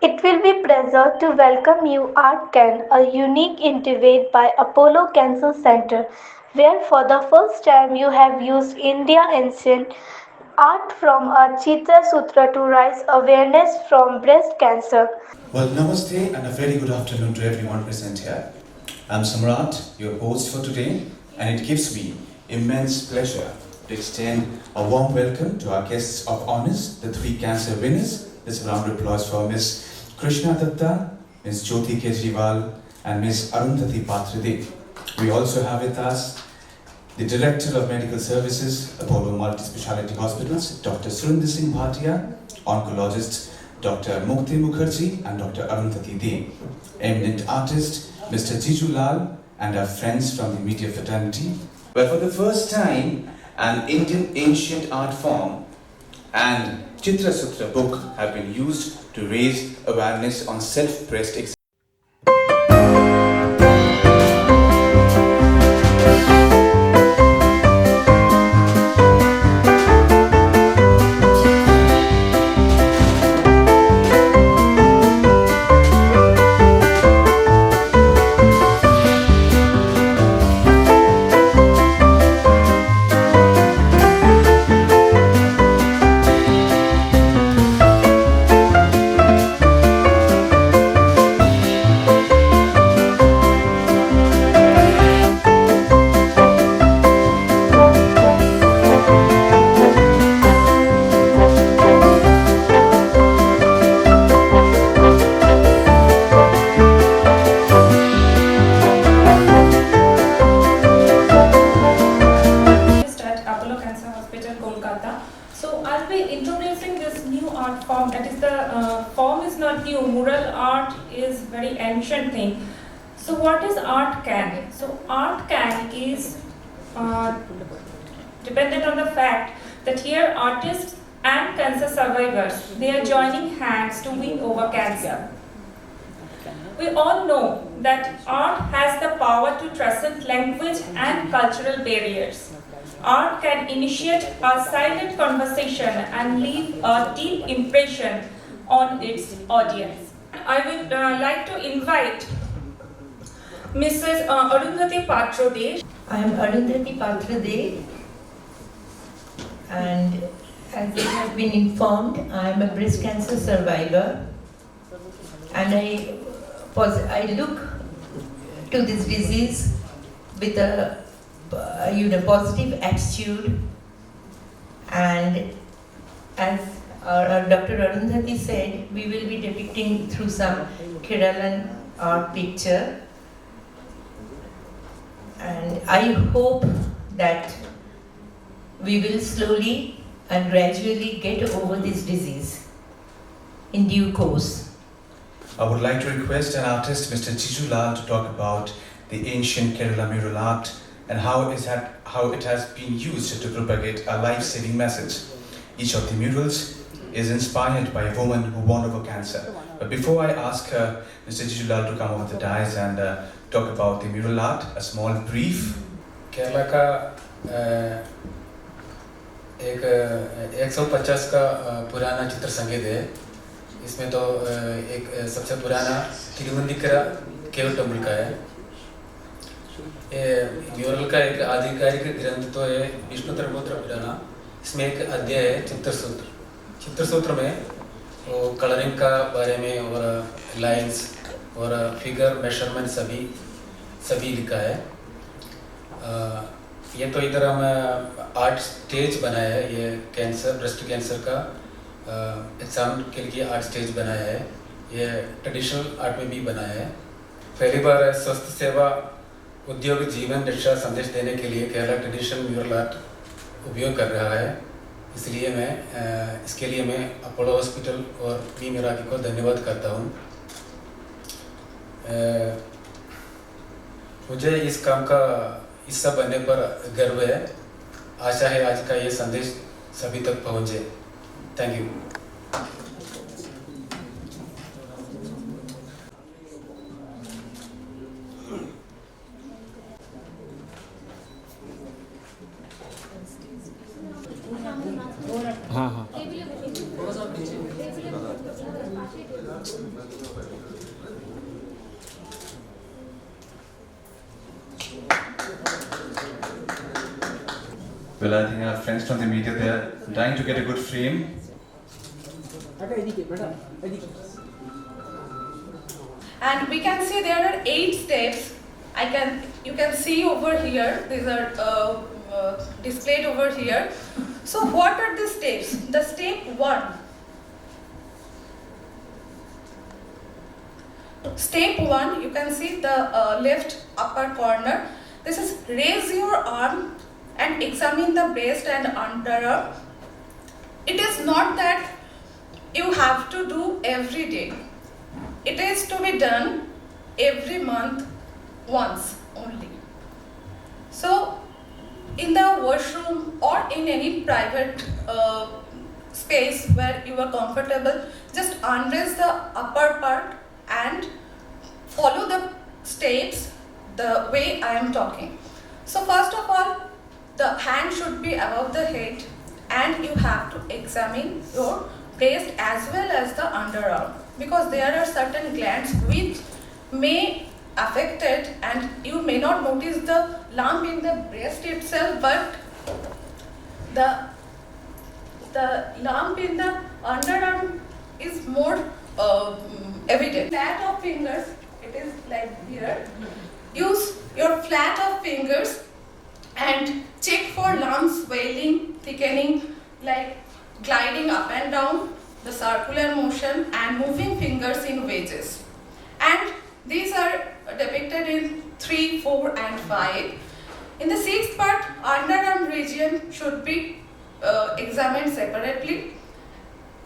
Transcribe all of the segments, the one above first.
It will be a pleasure to welcome you ArtCan, a unique initiative by Apollo Cancer Center, where for the first time you have used India ancient art from a Chitra-sutra to raise awareness from breast cancer. Well, namaste and a very good afternoon to everyone present here. I'm Samrat, your host for today, and it gives me immense pleasure to extend a warm welcome to our guests of honors, the three cancer winners. This round of applause for Ms. Krishna Datta, Ms. Jyoti Kejriwal, and Ms. Arundhati Patradev. We also have with us the Director of Medical Services, Apollo Multi-Speciality Hospitals, Dr. Surinder Singh Bhatia, oncologists Dr. Mukti Mukherjee and Dr. Arundhati Dev, eminent artist Mr. Jiju Lal, and our friends from the media fraternity. Well, for the first time, an Indian ancient art form and Chitra-sutra book have been used to raise awareness on self-breast exam. Kolkata. So I'll be introducing this new art form. That is the form is not new. Mural art is very ancient thing. So what is ArtCan? So ArtCan is dependent on the fact that here artists and cancer survivors, they are joining hands to win over cancer. We all know that art has the power to transcend language and cultural barriers. Art can initiate a silent conversation and leave a deep impression on its audience. I would like to invite Mrs. Arundhati Patradev. I am Arundhati Patradev, and as you have been informed, I am a breast cancer survivor, and I look to this disease with a positive attitude, and as our Dr. Arundhati said, we will be depicting through some Keralan art picture, and I hope that we will slowly and gradually get over this disease in due course. I would like to request an artist, Mr. Jiju Lal, to talk about the ancient Kerala mural art and how it has been used to propagate a life-saving message. Each of the murals is inspired by a woman who won over cancer. But before I ask Mr. Jiju Lal to come over the dais and talk about the mural art, a small brief. Kerala का एक 150 का पुराना चित्र संगीत है। इसमें तो एक सबसे पुराना तिरुवंदिकरा केव टेम्पल का है। ये म्यूरल का एक आधिकारिक ग्रंथ तो है विष्णु धर्मोत्तर पुराना। इसमें एक अध्याय है चित्रसूत्र। चित्रसूत्र में वो कलरिंग का बारे में और लाइंस और फिगर मेजरमेंट सभी लिखा है। ये तो इधर हम आर्ट स्टेज बनाया है। ये ब्रेस्ट कैंसर का एग्जाम के लिए आर्ट स्टेज बनाया है। ये ट्रेडिशनल आर्ट में भी बनाया है। पहली बार स्वस्थ सेवा उद्योग जीवन रक्षा संदेश देने के लिए केरला ट्रेडिशनल म्यूरल आर्ट उपयोग कर रहा है। इसलिए इसके लिए मैं अपोलो हॉस्पिटल और मी मिराकी को धन्यवाद करता हूँ। मुझे इस काम का हिस्सा बनने पर गर्व है। आशा है आज का ये संदेश सभी तक पहुँचे। Thank you. हाँ हाँ Well, I think our friends from the media, they are dying to get a good frame. And we can see there are 8 steps. You can see over here. These are displayed over here. So what are the steps? The step 1. Step 1, you can see the left upper corner. This is raise your arm and examine the breast and underarm. It is not that you have to do every day. It is to be done every month once only. So in the washroom or in any private space where you are comfortable, just unraise the upper part and follow the steps the way I am talking. So first of all, the hand should be above the head and you have to examine your breast as well as the underarm, because there are certain glands which may affect it and you may not notice the lump in the breast itself, but the lump in the underarm is more evident. Flat of fingers, it is like here. Use your flat of fingers and check for lumps, swelling, thickening, like gliding up and down, the circular motion and moving fingers in wedges. And these are depicted in 3, 4 and 5. In the 6th part, underarm region should be examined separately.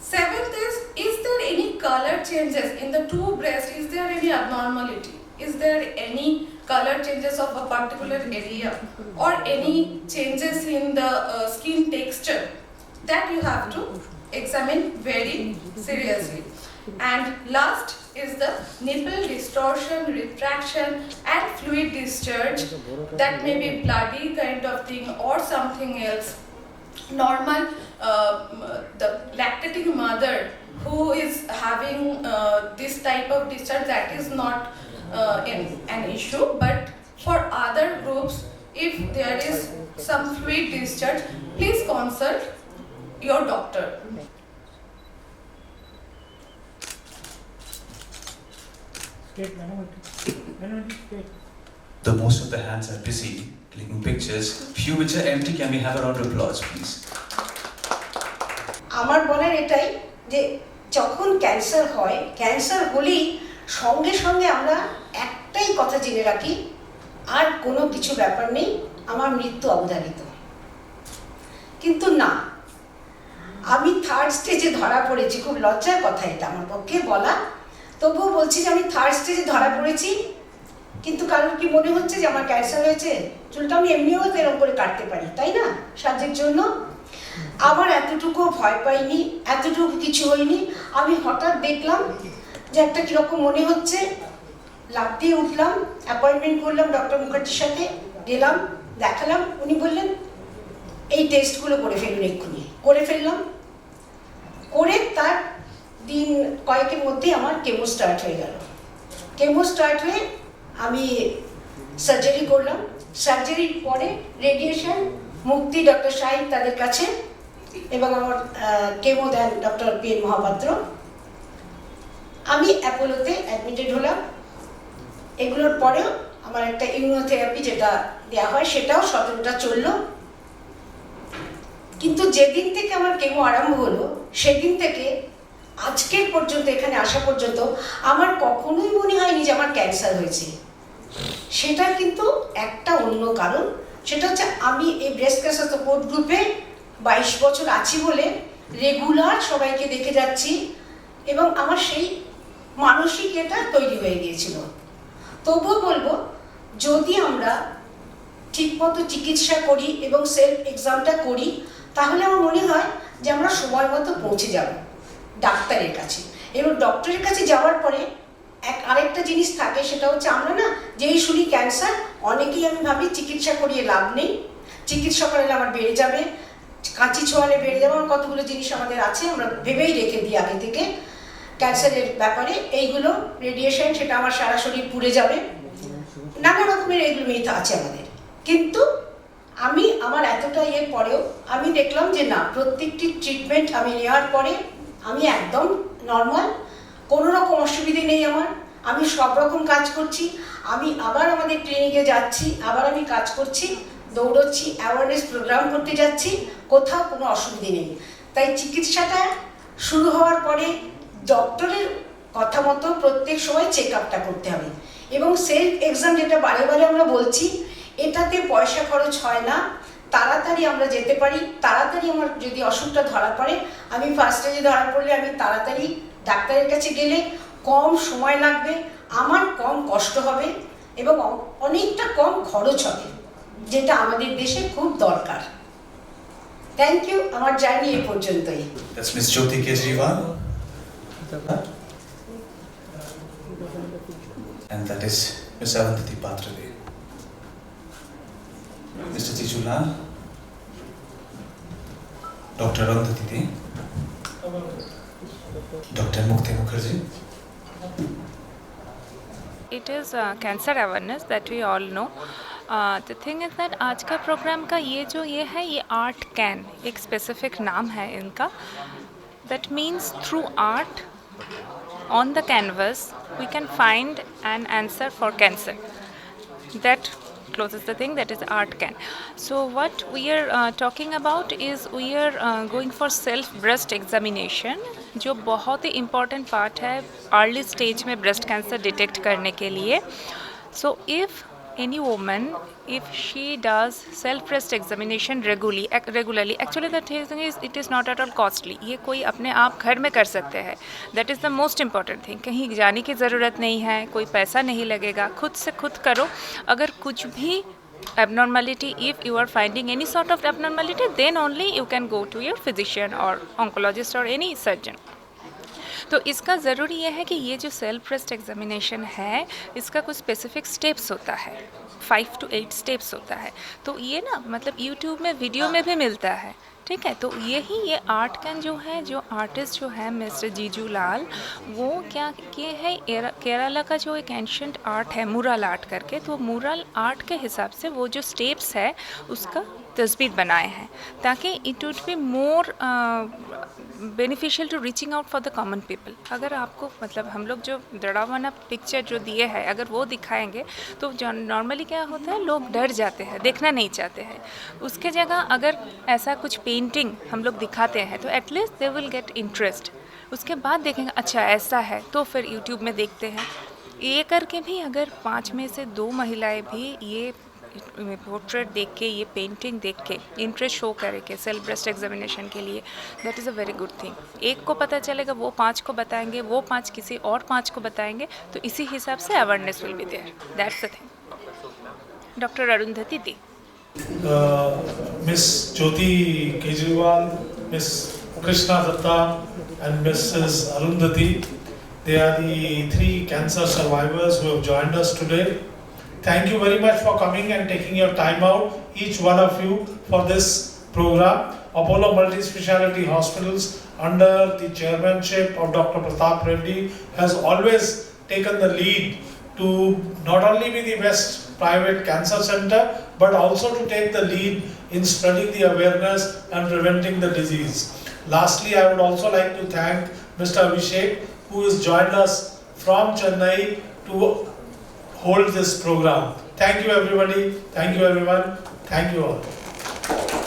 7th is there any color changes in the 2 breasts? Is there any abnormality? Is there any color changes of a particular area or any changes in the skin texture? That you have to examine very seriously. And last is the nipple distortion, retraction and fluid discharge. That may be bloody kind of thing or something else. Normal, the lactating mother who is having this type of discharge, that is not an issue, but for other groups, if there is some fluid discharge, please consult your doctor. Though most of the hands are busy clicking pictures, few which are empty, can we have a round of applause, please? আমার বলার এটাই যে যখন cancer হয়, cancer হলেই সঙ্গে সঙ্গে আমরা একটাই কথা জেনে রাখি, আর কোনো কিছু ব্যাপার নেই, আমার মৃত্যু অবধারিত। কিন্তু না, আমি 3rd স্টেজে ধরা পড়েছি। খুব লজ্জার কথা এটা আমার পক্ষে বলা, তবুও বলছি যে আমি 3rd স্টেজে ধরা পড়েছি। কিন্তু কারোর কি মনে হচ্ছে যে আমার ক্যান্সার হয়েছে? চুলটা আমি এমনিও এরকম করে কাটতে পারি, তাই না, সাজের জন্য। আমার এতটুকু ভয় পাইনি, এতটুকু কিছু হয়নি। আমি হঠাৎ দেখলাম যে একটা কীরকম মনে হচ্ছে, লাফ দিয়ে উঠলাম, অ্যাপয়েন্টমেন্ট করলাম ডক্টর মুখার্জির সাথে, গেলাম, দেখালাম। উনি বললেন এই টেস্টগুলো করে ফেলুন, এক্ষুনি করে ফেললাম। করে তার দিন কয়েকের মধ্যেই আমার কেমো স্টার্ট হয়ে গেল। কেমো স্টার্ট হয়ে আমি সার্জারি করলাম। সার্জারির পরে রেডিয়েশন, মুক্তি ডক্টর শাহিদ তাদের কাছে, এবং আমার কেমো দেন ডক্টর পি.এন. মহাপাত্র। আমি অ্যাপোলোতে অ্যাডমিটেড হলাম। এগুলোর পরেও আমার একটা ইমিউনোথেরাপি যেটা দেওয়া হয় সেটাও 17টা চললো। কিন্তু যেদিন থেকে আমার কেমো আরম্ভ হলো সেদিন থেকে আজকের পর্যন্ত, এখানে আসা পর্যন্ত আমার কখনোই মনে হয়নি যে আমার ক্যান্সার হয়েছে। সেটা কিন্তু একটা অন্য কারণ, সেটা হচ্ছে আমি এই ব্রেস্ট ক্যান্সার সাপোর্ট গ্রুপে 22 বছর আছি বলে রেগুলার সবাইকে দেখে যাচ্ছি, এবং আমার সেই মানসিক এটা তৈরি হয়ে গিয়েছিল। তবুও বলবো, যদি আমরা ঠিকমতো চিকিৎসা করি এবং সেলফ এক্সামটা করি, তাহলে আমার মনে হয় যে আমরা সময় মতো পৌঁছে যাব ডাক্তারের কাছে। এবং ডক্টরের কাছে যাওয়ার পরে আরেকটা জিনিস থাকে, সেটা হচ্ছে আমরা না যেই শুনি ক্যান্সার, অনেকেই আমি ভাবি চিকিৎসা করিয়ে লাভ নেই, চিকিৎসা করালে আমার বেড়ে যাবে, কাঁচি ছোঁয়ালে বেড়ে যাবে, আমার কতগুলো জিনিস আমাদের আছে, আমরা ভেবেই রেখে দিই আগে থেকে। ক্যান্সারের ব্যাপারে এইগুলো রেডিয়েশন, সেটা আমার সারা শরীর পুড়ে যাবে, নানা রকমের এইগুলো মিথ আছে আমাদের। কিন্তু আমি আমার এতটা ইয়ের পরেও আমি দেখলাম যে না, প্রত্যেকটি ট্রিটমেন্ট আমি নেওয়ার পরে আমি একদম নর্মাল, কোনো রকম অসুবিধে নেই আমার। আমি সব রকম কাজ করছি, আমি আবার আমাদের ক্লিনিকে যাচ্ছি, আবার আমি কাজ করছি, দৌড়চ্ছি, অ্যাওয়ারনেস প্রোগ্রাম করতে যাচ্ছি, কোথাও কোনো অসুবিধে নেই। তাই চিকিৎসাটা শুরু হওয়ার পরে ডক্টরের কথা মতো প্রত্যেক সময় চেক আপটা করতে হবে। এবং সেলফ এক্সাম, যেটা বারে বারে আমরা বলছি, এটাতে পয়সা খরচ হয় না, তাড়াতাড়ি আমরা যেতে পারি। তাড়াতাড়ি আমার যদি অসুখটা ধরা পড়ে, আমি ফার্স্ট স্টেজে ধরা পড়লে আমি তাড়াতাড়ি ডাক্তারের কাছে গেলে কম সময় লাগবে, আমার কম কষ্ট হবে এবং অনেকটা কম খরচ হবে, যেটা আমাদের দেশে খুব দরকার। থ্যাংক ইউ, আমার জার্নি এ পর্যন্তই। That's Miss Jyoti Kejriwal. And that is Miss Arundhati Patrade. Mr. Chitra-sutra, Dr. Arundhati, Dr. Mukti Mukherjee. It is cancer awareness that we all know. The thing is that आज का programme का ये है, ये ArtCan, एक specific नाम है इनका. That means through art on the canvas we can find an answer for cancer. That closes the thing, that is ArtCan. So what we are talking about is we are going for self breast examination, जो बहुत ही important part है early stage में breast cancer detect करने के लिए. So if any woman, if she does self breast examination regularly, actually the thing is it is not at all costly. ये कोई अपने आप घर में कर सकते हैं. That is the most important thing. कहीं जाने की ज़रूरत नहीं है, कोई पैसा नहीं लगेगा, खुद से खुद करो. अगर कुछ भी abnormality, if you are finding any sort of abnormality, then only you can go to your physician or oncologist or any surgeon. तो इसका ज़रूरी ये है कि ये जो सेल्फ ब्रेस्ट एग्जामिनेशन है, इसका कुछ स्पेसिफिक स्टेप्स होता है, 5 to 8 स्टेप्स होता है. तो ये ना मतलब यूट्यूब में वीडियो में भी मिलता है, ठीक है. तो यही ये ArtCan जो है, जो आर्टिस्ट जो है मिस्टर जीजू लाल, वो क्या किए है, केरला का जो एक एंशंट आर्ट है मुरल आर्ट करके, तो मुरल आर्ट के हिसाब से वो जो स्टेप्स है उसका तस्वीर बनाए हैं, ताकि it would be more beneficial to reaching out for the common people. अगर आपको मतलब हम लोग जो दड़ावाना पिक्चर जो दिए हैं, अगर वो दिखाएंगे तो नॉर्मली क्या होता है, लोग डर जाते हैं, देखना नहीं चाहते हैं. उसके जगह अगर ऐसा कुछ पेंटिंग हम लोग दिखाते हैं तो at least they will get interest. उसके बाद देखेंगे अच्छा ऐसा है, तो फिर यूट्यूब में देखते हैं. ये करके भी अगर 5 में से 2 महिलाएं भी ये पोर्ट्रेट देख के, ये पेंटिंग देख के इंटरेस्ट शो करे के सेल्फ ब्रेस्ट एग्जामिनेशन के लिए, that is a very good thing. एक को पता चलेगा, वो 5 को बताएंगे, वो 5 किसी और 5 को बताएंगे, तो इसी हिसाब से awareness will be there. That's the thing. Doctor Arundhati di. Miss Jyoti Kejriwal, Miss Krishna Datta and Mrs. Arundhati, they are the 3 cancer survivors who have joined us today. Thank you very much for coming and taking your time out, each one of you, for this program. Apollo Multi-Speciality Hospitals, under the chairmanship of Dr. Pratap Reddy, has always taken the lead to not only be the best private cancer center, but also to take the lead in spreading the awareness and preventing the disease. Lastly, I would also like to thank Mr. Abhishek, who has joined us from Chennai to hold this program. Thank you everybody, thank you everyone, thank you all.